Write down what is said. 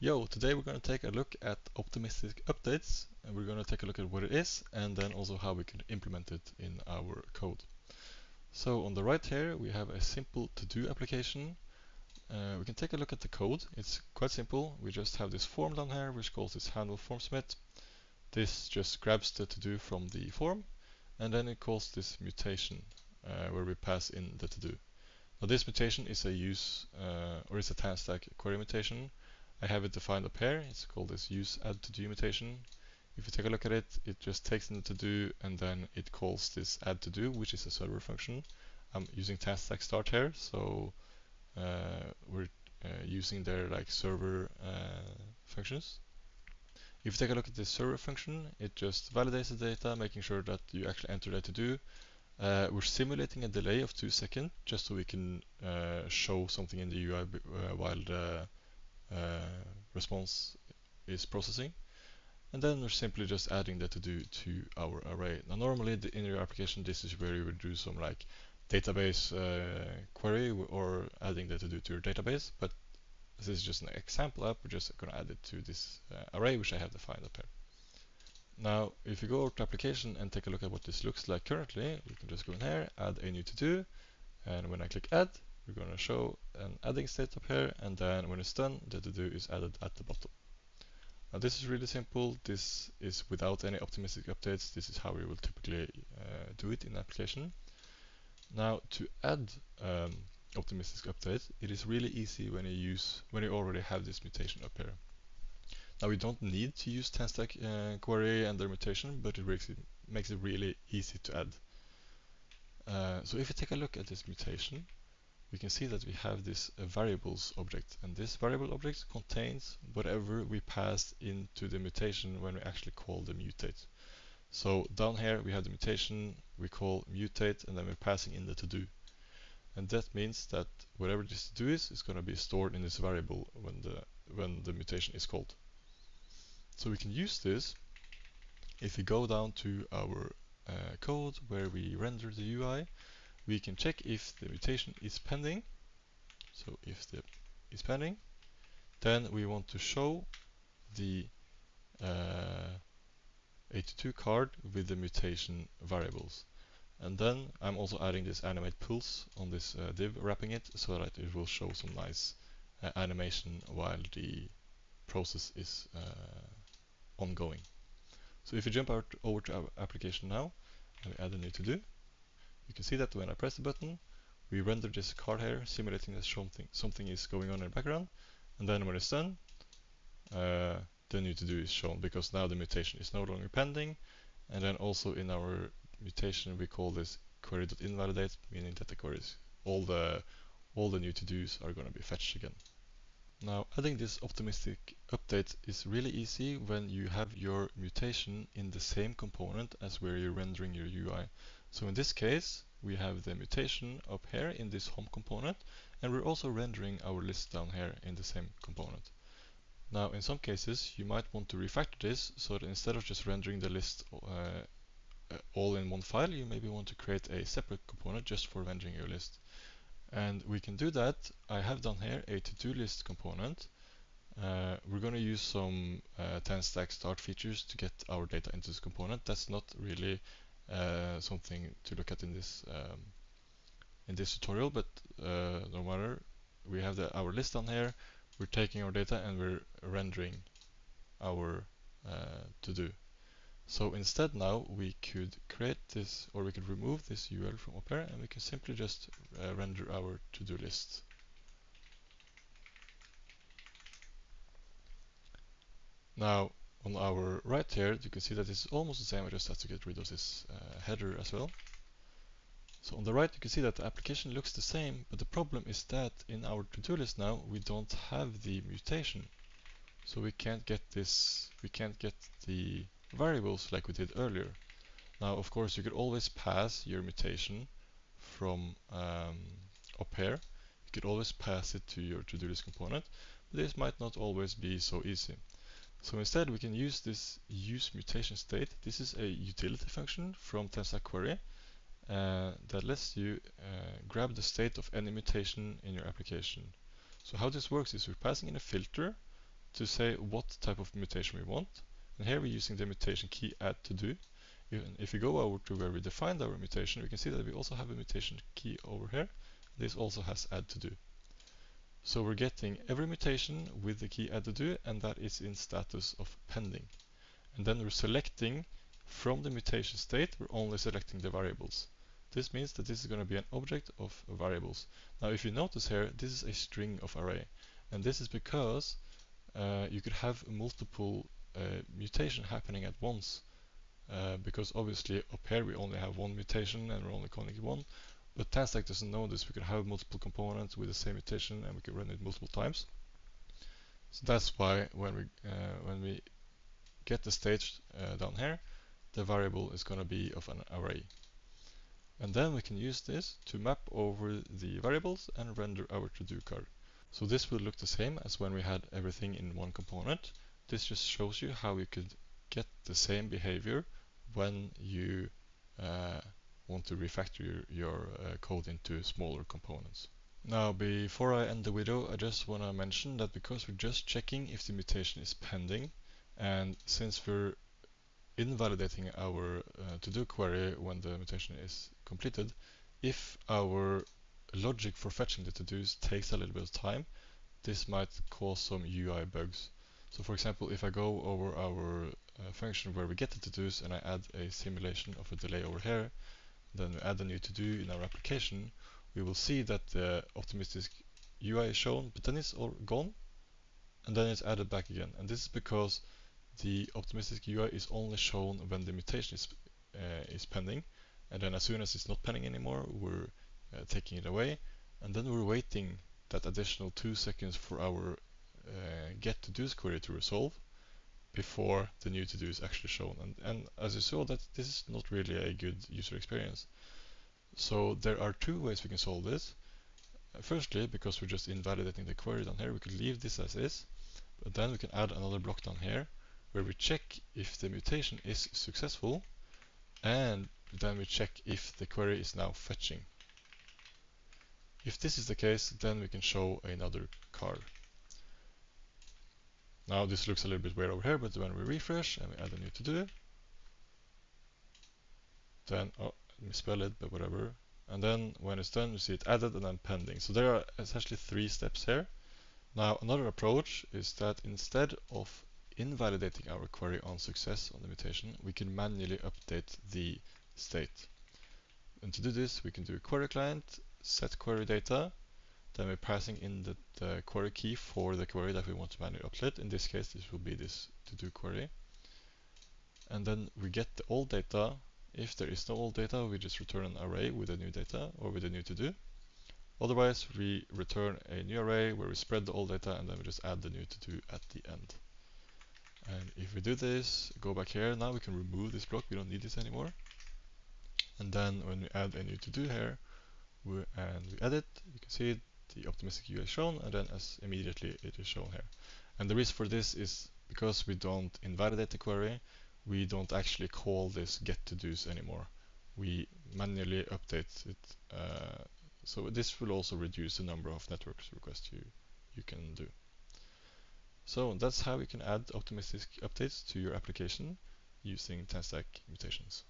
Yo, today we're going to take a look at Optimisic Updates, and we're going to take a look at what it is and then also how we can implement it in our code. So on the right here we have a simple to-do application. We can take a look at the code. It's quite simple. We just have this form down here which calls this handle form submit. This just grabs the to-do from the form and then it calls this mutation where we pass in the to-do. Now this mutation is a is a TanStack Query mutation. I have it defined up here. It's called this use add to do mutation. If you take a look at it, it just takes in the to do and then it calls this add to do, which is a server function. I'm using TanStack start here, so we're using their like server functions. If you take a look at this server function, it just validates the data, making sure that you actually enter the to do. We're simulating a delay of 2 seconds just so we can show something in the UI while the response is processing. And then we're simply just adding the to-do to our array. Now normally in your application this is where you would do some like database query or adding the to-do to your database, but this is just an example app. We're just going to add it to this array which I have defined up here. Now if you go over to application and take a look at what this looks like currently, you can just go in here, add a new to-do, and when I click add, we're going to show an adding state up here, and then when it's done, the to-do is added at the bottom. Now this is really simple. This is without any Optimisic updates. This is how we will typically do it in the application. Now to add Optimisic updates, it is really easy when you already have this mutation up here. Now we don't need to use TanStack Query and their mutation, but it makes it really easy to add. So if you take a look at this mutation, we can see that we have this variables object, and this variable object contains whatever we passed into the mutation when we actually call the mutate. So down here we have the mutation, we call mutate, and then we're passing in the to-do. And that means that whatever this to-do is going to be stored in this variable when the mutation is called. So we can use this if we go down to our code where we render the UI. We can check if the mutation is pending. So if the is pending, then we want to show the 82 card with the mutation variables. And then I'm also adding this animate pulse on this div, wrapping it so that it will show some nice animation while the process is ongoing. So if you jump over to our application now and we add a new to do, you can see that when I press the button, we render this card here, simulating that something is going on in the background, and then when it's done, the new to do is shown because now the mutation is no longer pending. And then also in our mutation we call this query.invalidate, meaning that the queries, all the new to dos are going to be fetched again. Now adding this Optimisic update is really easy when you have your mutation in the same component as where you're rendering your UI. So in this case, we have the mutation up here in this home component, and we're also rendering our list down here in the same component. Now in some cases, you might want to refactor this so that instead of just rendering the list all in one file, you maybe want to create a separate component just for rendering your list. And we can do that. I have down here a to-do list component. We're going to use some TanStack start features to get our data into this component. That's not really something to look at in this tutorial, but no matter. We have our list down here. We're taking our data and we're rendering our to-do. So instead now we could create this, or we could remove this URL from up here, and we can simply just render our to-do list. Now on our right here, you can see that it's almost the same. I just have to get rid of this header as well. So on the right you can see that the application looks the same, but the problem is that in our to-do list now we don't have the mutation. So we can't get the variables like we did earlier. Now of course you could always pass your mutation from up here. You could always pass it to your to-do list component, but this might not always be so easy. So instead we can use this use mutation state. This is a utility function from TanStack Query that lets you grab the state of any mutation in your application. So how this works is we're passing in a filter to say what type of mutation we want. And here we're using the mutation key add to do. If we go over to where we defined our mutation, we can see that we also have a mutation key over here. This also has add to do. So we're getting every mutation with the key add to do, and that is in status of pending. And then we're selecting from the mutation state, we're only selecting the variables. This means that this is going to be an object of variables. Now if you notice here, this is a string of array. And this is because you could have multiple mutation happening at once. Because obviously up here we only have one mutation and we're only calling it one. But TanStack doesn't know this. We could have multiple components with the same mutation and we can run it multiple times. So that's why when we get the state down here, the variable is going to be of an array. And then we can use this to map over the variables and render our to-do card. So this will look the same as when we had everything in one component. This just shows you how you could get the same behavior when you want to refactor your code into smaller components. Now before I end the video, I just want to mention that because we're just checking if the mutation is pending, and since we're invalidating our to-do query when the mutation is completed, if our logic for fetching the to-dos takes a little bit of time, this might cause some UI bugs. So for example, if I go over our function where we get the to-dos and I add a simulation of a delay over here, then we add a new to-do in our application, we will see that the Optimisic UI is shown, but then it's all gone, and then it's added back again. And this is because the Optimisic UI is only shown when the mutation is pending, and then as soon as it's not pending anymore, we're taking it away, and then we're waiting that additional 2 seconds for our get to-dos query to resolve before the new to-do is actually shown. And as you saw, that this is not really a good user experience. So there are two ways we can solve this. Firstly, because we're just invalidating the query down here, we could leave this as is, but then we can add another block down here where we check if the mutation is successful, and then we check if the query is now fetching. If this is the case, then we can show another card. Now this looks a little bit weird over here, but when we refresh and we add a new to-do, then, oh, misspell it, but whatever. And then when it's done, you see it added and then pending. So there are essentially 3 steps here. Now another approach is that instead of invalidating our query on success on the mutation, we can manually update the state. And to do this, we can do a query client, set query data, then we're passing in the query key for the query that we want to manually update. In this case, this will be this to-do query. And then we get the old data. If there is no old data, we just return an array with the new data or with the new to-do. Otherwise, we return a new array where we spread the old data and then we just add the new to-do at the end. And if we do this, go back here, now we can remove this block, we don't need this anymore. And then when we add a new to-do here, we edit, you can see the Optimisic UI is shown, and then as immediately it is shown here. And the reason for this is because we don't invalidate the query, we don't actually call this get to-dos anymore. We manually update it. So this will also reduce the number of network requests you can do. So that's how you can add Optimisic updates to your application using TanStack mutations.